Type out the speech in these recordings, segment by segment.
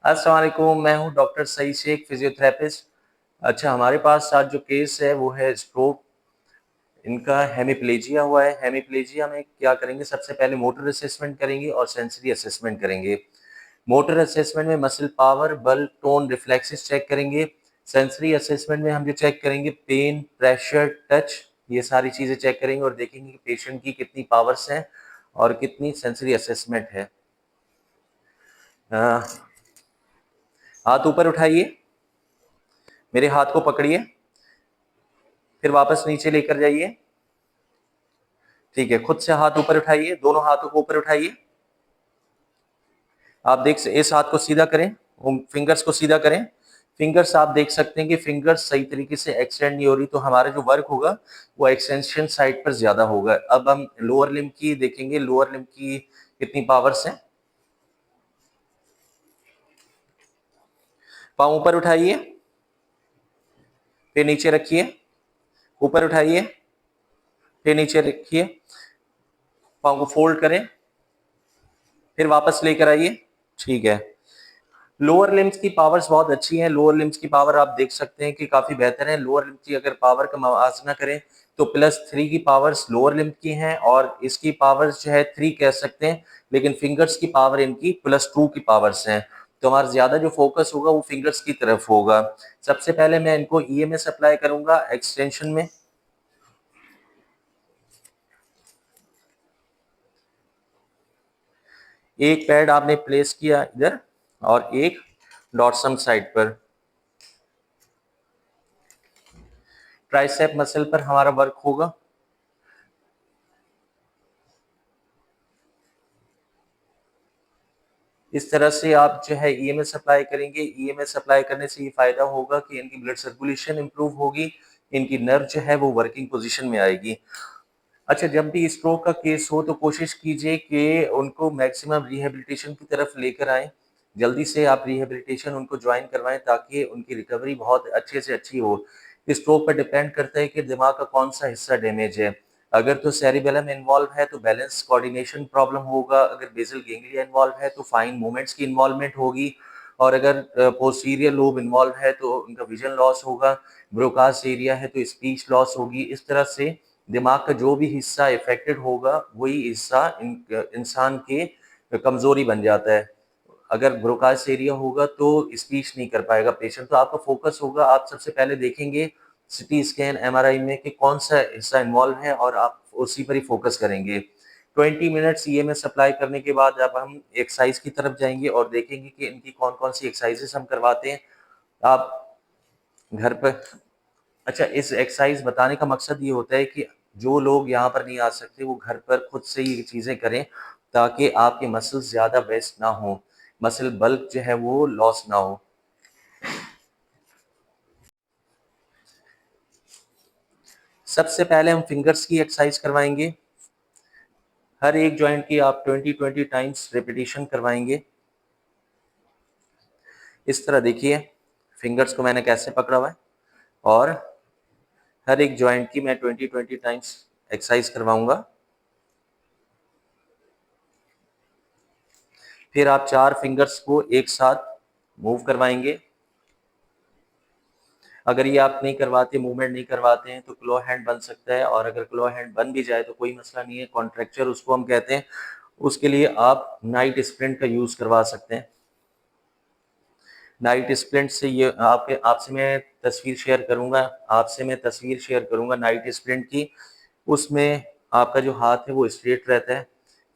अस्सलाम वालेकुम, मैं हूं डॉक्टर सईद शेख, फिजियोथेरेपिस्ट। अच्छा, हमारे पास आज जो केस है वो है स्ट्रोक। इनका हेमिप्लेजिया हुआ है। हेमिप्लेजिया में क्या करेंगे, सबसे पहले मोटर असेसमेंट करेंगे और सेंसरी असेसमेंट करेंगे। मोटर असेसमेंट में मसल पावर, बल, टोन, रिफ्लेक्सेस चेक करेंगे। सेंसरी असेसमेंट में हम जो चेक करेंगे पेन, प्रेशर, टच, ये सारी चीज़ें चेक करेंगे और देखेंगे कि पेशेंट की कितनी पावर्स हैं और कितनी सेंसरी असेसमेंट है। अ, हाथ ऊपर उठाइए, मेरे हाथ को पकड़िए, फिर वापस नीचे लेकर जाइए। ठीक है, खुद से हाथ ऊपर उठाइए, दोनों हाथों को ऊपर उठाइए। आप इस हाथ को सीधा करें, फिंगर्स को सीधा करें। फिंगर्स आप देख सकते हैं कि फिंगर्स सही तरीके से एक्सटेंड नहीं हो रही, तो हमारा जो वर्क होगा वो एक्सटेंशन साइड पर ज्यादा होगा। अब हम लोअर लिम्ब की देखेंगे, लोअर लिम्ब की कितनी पावर्स हैं। पाँव ऊपर उठाइए, फिर नीचे रखिए, ऊपर उठाइए, फिर नीचे रखिए, पाँव को फोल्ड करें, फिर वापस लेकर आइए। ठीक है, लोअर लिम्स की पावर्स बहुत अच्छी हैं। लोअर लिम्स की पावर आप देख सकते हैं कि काफी बेहतर है। लोअर लिम्स की अगर पावर का मुआवजा करें तो +3 की पावर्स लोअर लिम्स की हैं और इसकी पावर्स जो है 3 कह सकते हैं, लेकिन फिंगर्स की पावर इनकी +2 की पावर्स हैं। तो हमारा ज्यादा जो फोकस होगा वो फिंगर्स की तरफ होगा। सबसे पहले मैं इनको EMS अप्लाई करूंगा एक्सटेंशन में। एक पैड आपने प्लेस किया इधर और एक डॉर्सम साइड पर। ट्राइसेप मसल पर हमारा वर्क होगा। इस तरह से आप जो है EMS अप्लाई करेंगे। EMS अप्लाई करने से ये फायदा होगा कि इनकी ब्लड सर्कुलेशन इंप्रूव होगी, इनकी नर्व जो है वो वर्किंग पोजीशन में आएगी। अच्छा, जब भी स्ट्रोक का केस हो तो कोशिश कीजिए कि उनको मैक्सिमम रिहेबिलिटेशन की तरफ लेकर आएं। जल्दी से आप रिहेबिलिटेशन उनको ज्वाइन करवाएं ताकि उनकी रिकवरी बहुत अच्छे से अच्छी हो। स्ट्रोक पर डिपेंड करता है कि दिमाग का कौन सा हिस्सा डैमेज है। अगर तो सेरिबेलम इन्वॉल्व है तो बैलेंस कोऑर्डिनेशन प्रॉब्लम होगा। अगर बेसल गैंग्लिया इन्वॉल्व है तो फाइन मूवमेंट्स की इन्वॉल्वमेंट होगी। और अगर पोस्टीरियर लोब इन्वॉल्व है तो उनका विजन लॉस होगा। ब्रोकास एरिया है तो स्पीच लॉस होगी। इस तरह से दिमाग का जो भी हिस्सा इफेक्टेड होगा वही हिस्सा इंसान के कमजोरी बन जाता है। अगर ब्रोकास एरिया होगा तो स्पीच नहीं कर पाएगा पेशेंट। तो आपका फोकस होगा, आप सबसे पहले देखेंगे सिटी स्कैन, MRI में कि कौन सा हिस्सा इन्वॉल्व है और आप उसी पर ही फोकस करेंगे। 20 मिनट्स EMS अप्लाई करने के बाद अब हम एक्सरसाइज की तरफ जाएंगे और देखेंगे कि इनकी कौन कौन सी एक्सरसाइजेस हम करवाते हैं। आप घर पर अच्छा, इस एक्सरसाइज बताने का मकसद ये होता है कि जो लोग यहाँ पर नहीं आ सकते वो घर पर खुद से ये चीजें करें ताकि आपके मसल्स ज्यादा वेस्ट ना हो, मसल बल्क जो है वो लॉस ना हो। सबसे पहले हम फिंगर्स की एक्सरसाइज करवाएंगे। हर एक जॉइंट की आप 20-20 टाइम्स रिपीटिशन करवाएंगे। इस तरह देखिए, फिंगर्स को मैंने कैसे पकड़ा हुआ है और हर एक जॉइंट की मैं 20-20 टाइम्स एक्सरसाइज करवाऊंगा। फिर आप 4 फिंगर्स को एक साथ मूव करवाएंगे। अगर ये आप नहीं करवाते, मूवमेंट नहीं करवाते हैं तो क्लो हैंड बन सकता है, और अगर क्लो हैंड बन भी जाए तो कोई मसला नहीं है, कॉन्ट्रैक्चर उसको हम कहते हैं। उसके लिए आप नाइट स्प्रिंट का यूज करवा सकते हैं। नाइट स्प्रिंट से ये आपसे मैं तस्वीर शेयर करूंगा नाइट स्प्रिंट की। उसमें आपका जो हाथ है वो स्ट्रेट रहता है,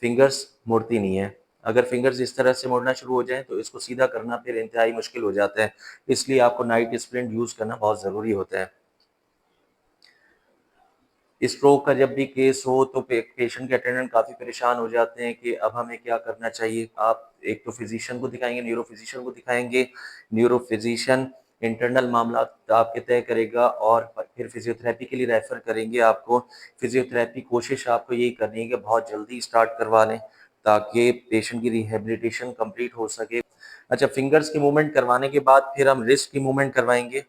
फिंगर्स मुड़ती नहीं है। अगर फिंगर्स इस तरह से मुड़ना शुरू हो जाए तो इसको सीधा करना फिर इंतहाई मुश्किल हो जाता है। इसलिए आपको नाइट स्प्रिंट यूज करना बहुत जरूरी होता है। स्ट्रोक का जब भी केस हो तो पेशेंट के अटेंडेंट काफ़ी परेशान हो जाते हैं कि अब हमें क्या करना चाहिए। आप एक तो फिजिशियन को दिखाएंगे, न्यूरो फिजिशियन को दिखाएंगे। न्यूरो फिजिशियन इंटरनल मामला आपके तय करेगा और फिर फिजियोथेरेपी के लिए रेफर करेंगे आपको। फिजियोथेरेपी कोशिश आपको यही करनी है कि बहुत जल्दी स्टार्ट करवा लें ताकि पेशेंट की रिहेबिलिटेशन कंप्लीट हो सके। अच्छा, फिंगर्स की मूवमेंट करवाने के बाद फिर हम रिस्ट की मूवमेंट करवाएंगे।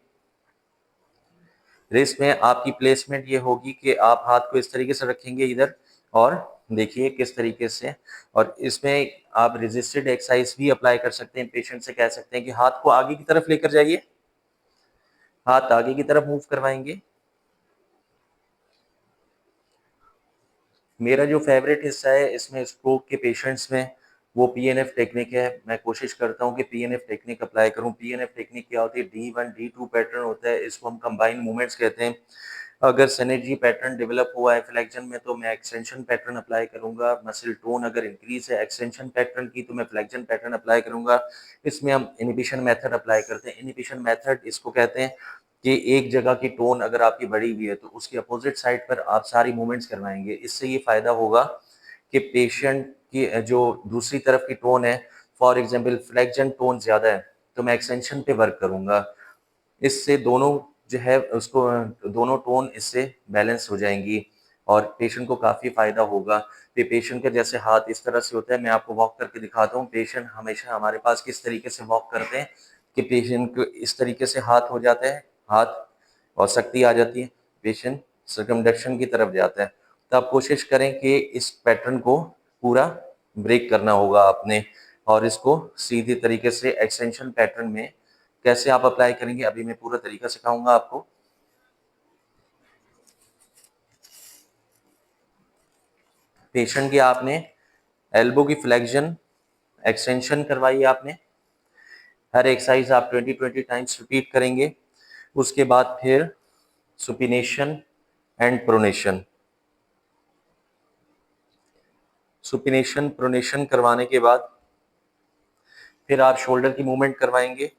रेस में आपकी प्लेसमेंट ये होगी कि आप हाथ को इस तरीके से रखेंगे इधर और देखिए किस तरीके से। और इसमें आप रेजिस्टेड एक्सरसाइज भी अप्लाई कर सकते हैं। पेशेंट से कह सकते हैं कि हाथ को आगे की तरफ लेकर जाइए, हाथ आगे की तरफ मूव करवाएंगे। मेरा जो फेवरेट हिस्सा है इसमें स्ट्रोक के पेशेंट्स में वो पीएनएफ टेक्निक है। मैं कोशिश करता हूँ कि पीएनएफ टेक्निक अप्लाई करूँ। पीएनएफ टेक्निक क्या होती है, D1 D2 पैटर्न होता है, इसको हम कंबाइंड मूवमेंट्स कहते हैं। अगर सिनर्जी पैटर्न डेवलप हुआ है फ्लेक्शन में तो मैं एक्सटेंशन पैटर्न अप्लाई करूंगा। मसल टोन अगर इंक्रीज है एक्सटेंशन पैटर्न की तो मैं फ्लेक्शन पैटर्न अप्लाई करूंगा। इसमें हम इनिबिशन मेथड अप्लाई करते हैं। इनिबिशन मेथड इसको कहते हैं कि एक जगह की टोन अगर आपकी बढ़ी हुई है तो उसकी अपोजिट साइड पर आप सारी मूवमेंट्स करवाएंगे। इससे ये फायदा होगा कि पेशेंट की जो दूसरी तरफ की टोन है, फॉर एग्जाम्पल फ्लेक्शन टोन ज्यादा है तो मैं एक्सटेंशन पे वर्क करूंगा। इससे दोनों जो है उसको दोनों टोन इससे बैलेंस हो जाएंगी और पेशेंट को काफ़ी फ़ायदा होगा। पेशेंट का जैसे हाथ इस तरह से होता है, मैं आपको वॉक करके दिखाता हूँ। पेशेंट हमेशा हमारे पास किस तरीके से वॉक करते हैं कि पेशेंट को इस तरीके से हाथ हो जाता है, हाथ और शक्ति आ जाती है, पेशेंट सर्कमडक्शन की तरफ जाता है। तो आप कोशिश करें कि इस पैटर्न को पूरा ब्रेक करना होगा आपने और इसको सीधी तरीके से एक्सटेंशन पैटर्न में कैसे आप अप्लाई करेंगे अभी मैं पूरा तरीका सिखाऊंगा आपको। पेशेंट की आपने एल्बो की फ्लेक्शन एक्सटेंशन करवाई आपने। हर एक्सरसाइज आप 20-20 टाइम्स रिपीट करेंगे। उसके बाद फिर supination and pronation. Supination pronation करवाने के बाद फिर आप शोल्डर की मूवमेंट करवाएंगे।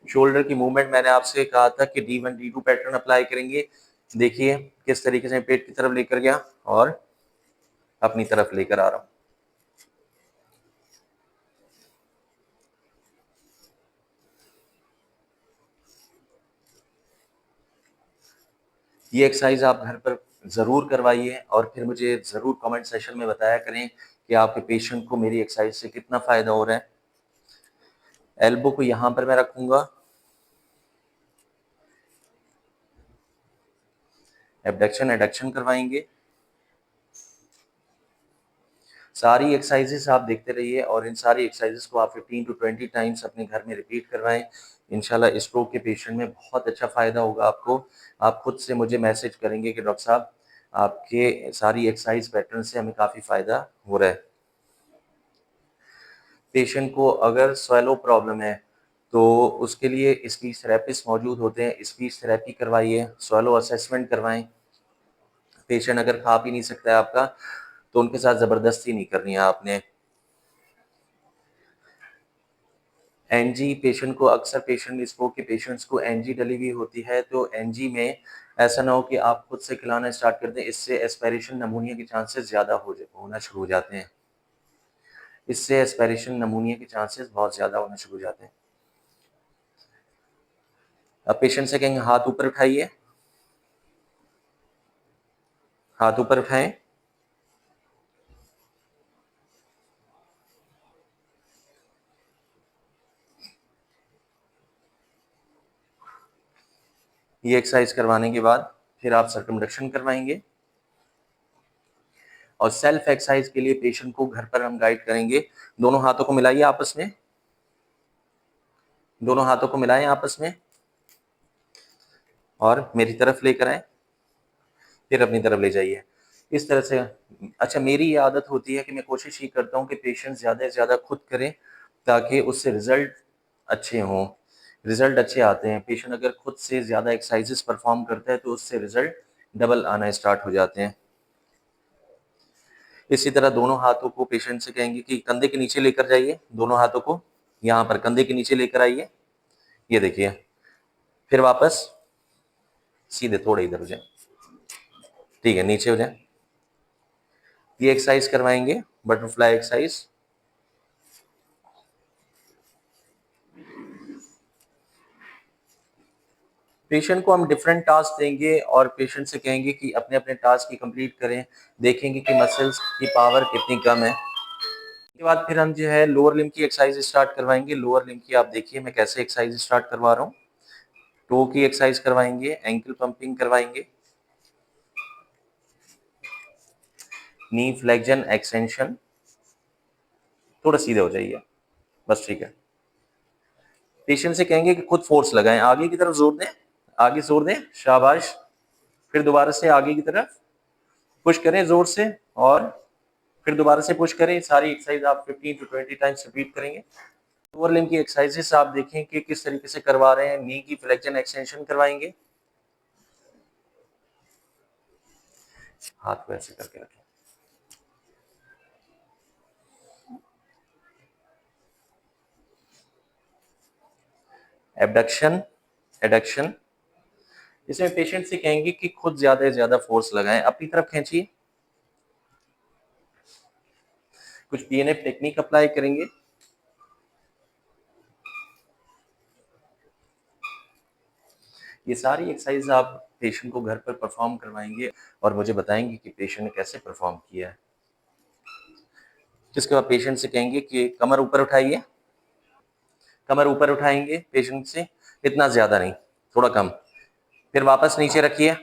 शोल्डर की मूवमेंट मैंने आपसे कहा था कि D1 D2 पैटर्न अप्लाई करेंगे। देखिए किस तरीके से पेट की तरफ लेकर गया और अपनी तरफ लेकर आ रहा हूं। ये एक्सरसाइज आप घर पर ज़रूर करवाइए और फिर मुझे ज़रूर कमेंट सेशन में बताया करें कि आपके पेशेंट को मेरी एक्सरसाइज से कितना फ़ायदा हो रहा है। एल्बो को यहाँ पर मैं रखूँगा, एबडक्शन एडक्शन करवाएंगे। सारी एक्सरसाइजेस आप देखते रहिए और इन सारी एक्सरसाइजेस को आप 15 to 20 टाइम्स अपने घर में रिपीट करवाएं। इंशाल्लाह स्ट्रोक के पेशेंट में बहुत अच्छा फ़ायदा होगा आपको। आप खुद से मुझे मैसेज करेंगे कि डॉक्टर साहब आपके सारी एक्सरसाइज पैटर्न से हमें काफ़ी फ़ायदा हो रहा है। पेशेंट को अगर swallow प्रॉब्लम है तो उसके लिए स्पीच थेरेपिस्ट मौजूद होते हैं। स्पीच थेरेपी करवाइए, swallow असेसमेंट करवाएं। पेशेंट अगर खा पी नहीं सकता है आपका तो उनके साथ ज़बरदस्ती नहीं करनी है आपने। एनजी पेशेंट को अक्सर पेशेंट स्ट्रोक के पेशेंट्स को एनजी डली हुई होती है तो एनजी में ऐसा ना हो कि आप खुद से खिलाना स्टार्ट कर दें। इससे एस्पिरेशन नमूनिया के चांसेस ज़्यादा होना शुरू हो जाते हैं। इससे एस्पिरेशन नमूनिया के चांसेस बहुत ज़्यादा होना शुरू हो जाते हैं। अब पेशेंट से कहेंगे हाथ ऊपर उठाइए, हाथ ऊपर उठाएं। ये एक्सरसाइज करवाने के बाद फिर आप सर्कमडक्शन करवाएंगे और सेल्फ एक्सरसाइज के लिए पेशेंट को घर पर हम गाइड करेंगे। दोनों हाथों को मिलाइए आपस में, दोनों हाथों को मिलाएं आपस में और मेरी तरफ लेकर आए, फिर अपनी तरफ ले जाइए इस तरह से। अच्छा, मेरी ये आदत होती है कि मैं कोशिश ही करता हूँ कि पेशेंट ज़्यादा से ज़्यादा खुद करें ताकि उससे रिजल्ट अच्छे हों। रिजल्ट अच्छे आते हैं। पेशेंट अगर खुद से ज़्यादा एक्सरसाइजेस परफॉर्म करता है तो उससे रिजल्ट डबल आना स्टार्ट हो जाते हैं। इसी तरह दोनों हाथों को पेशेंट से कहेंगे कि कंधे के नीचे लेकर जाइए, दोनों हाथों को यहाँ पर कंधे के नीचे लेकर आइए। ये देखिए, फिर वापस सीधे थोड़े इधर हो जाए, ठीक है, नीचे हो जाए। ये एक्सरसाइज करवाएंगे, बटरफ्लाई एक्सरसाइज। पेशेंट को हम डिफरेंट टास्क देंगे और पेशेंट से कहेंगे कि अपने अपने टास्क की कंप्लीट करें। देखेंगे कि मसल्स की पावर कितनी कम है। उसके बाद फिर हम जो है लोअर लिम्ब की एक्सरसाइज स्टार्ट करवाएंगे। लोअर लिम्ब की आप देखिए मैं कैसे एक्सरसाइज स्टार्ट करवा रहा हूँ। टो की एक्सरसाइज करवाएंगे, एंकल पंपिंग करवाएंगे, नी फ्लेक्शन एक्सटेंशन, थोड़ा सीधे हो जाइए, बस ठीक है। पेशेंट से कहेंगे कि खुद फोर्स लगाएं, आगे की तरफ जोर दें, आगे जोर दें, शाबाश। फिर दोबारा से आगे की तरफ पुश करें जोर से, और फिर दोबारा से पुश करें। सारी एक्सरसाइज आप 15 to 20 टाइम्स रिपीट करेंगे। लोअर लिम्ब की एक्सरसाइजेस आप देखें कि किस तरीके से करवा रहे हैं। नी की फ्लेक्शन एक्सटेंशन करवाएंगे, हाथ को ऐसे करके रखें, एबडक्शन, एडक्शन। इसमें पेशेंट से कहेंगे कि खुद ज्यादा से ज्यादा फोर्स लगाएं, अपनी तरफ खींचिए। कुछ पीएनएफ टेक्निक अप्लाई करेंगे। ये सारी एक्सरसाइज आप पेशेंट को घर पर परफॉर्म करवाएंगे और मुझे बताएंगे कि पेशेंट ने कैसे परफॉर्म किया है। जिसके बाद पेशेंट से कहेंगे कि कमर ऊपर उठाइए, कमर ऊपर उठाएंगे पेशेंट से, इतना ज्यादा नहीं, थोड़ा कम। फिर वापस नीचे रखिए,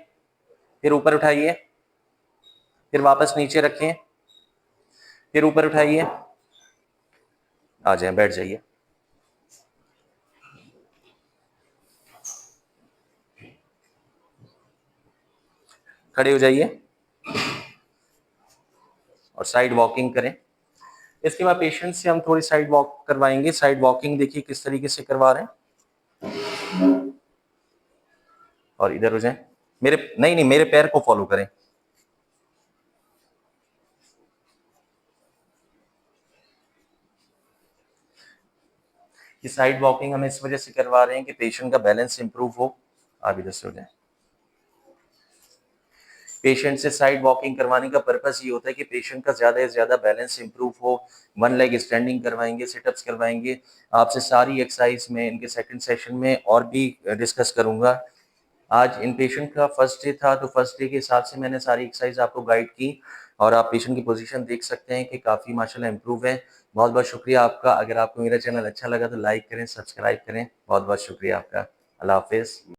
फिर ऊपर उठाइए, फिर वापस नीचे रखें, फिर ऊपर उठाइए, आ जाए, बैठ जाइए। खड़े हो जाइए और साइड वॉकिंग करें। इसके बाद पेशेंट से हम थोड़ी साइड वॉक करवाएंगे। साइड वॉकिंग देखिए किस तरीके से करवा रहे हैं, और इधर हो जाए, मेरे नहीं नहीं मेरे पैर को फॉलो करें। ये साइड वॉकिंग हम इस वजह से करवा रहे हैं कि पेशेंट का बैलेंस इंप्रूव हो। आप इधर से हो जाए। पेशेंट से साइड वॉकिंग करवाने का पर्पस ये होता है कि पेशेंट का ज्यादा से ज्यादा बैलेंस इंप्रूव हो। वन लेग स्टैंडिंग करवाएंगे, सिटअप्स करवाएंगे। आपसे सारी एक्सरसाइज में इनके सेकंड सेशन में और भी डिस्कस करूंगा। आज इन पेशेंट का फर्स्ट डे था, तो फर्स्ट डे के हिसाब से मैंने सारी एक्सरसाइज आपको गाइड की, और आप पेशेंट की पोजीशन देख सकते हैं कि काफ़ी माशाल्लाह इंप्रूव है। बहुत बहुत शुक्रिया आपका। अगर आपको मेरा चैनल अच्छा लगा तो लाइक करें, सब्सक्राइब करें। बहुत बहुत शुक्रिया आपका। अल्लाह हाफिज़।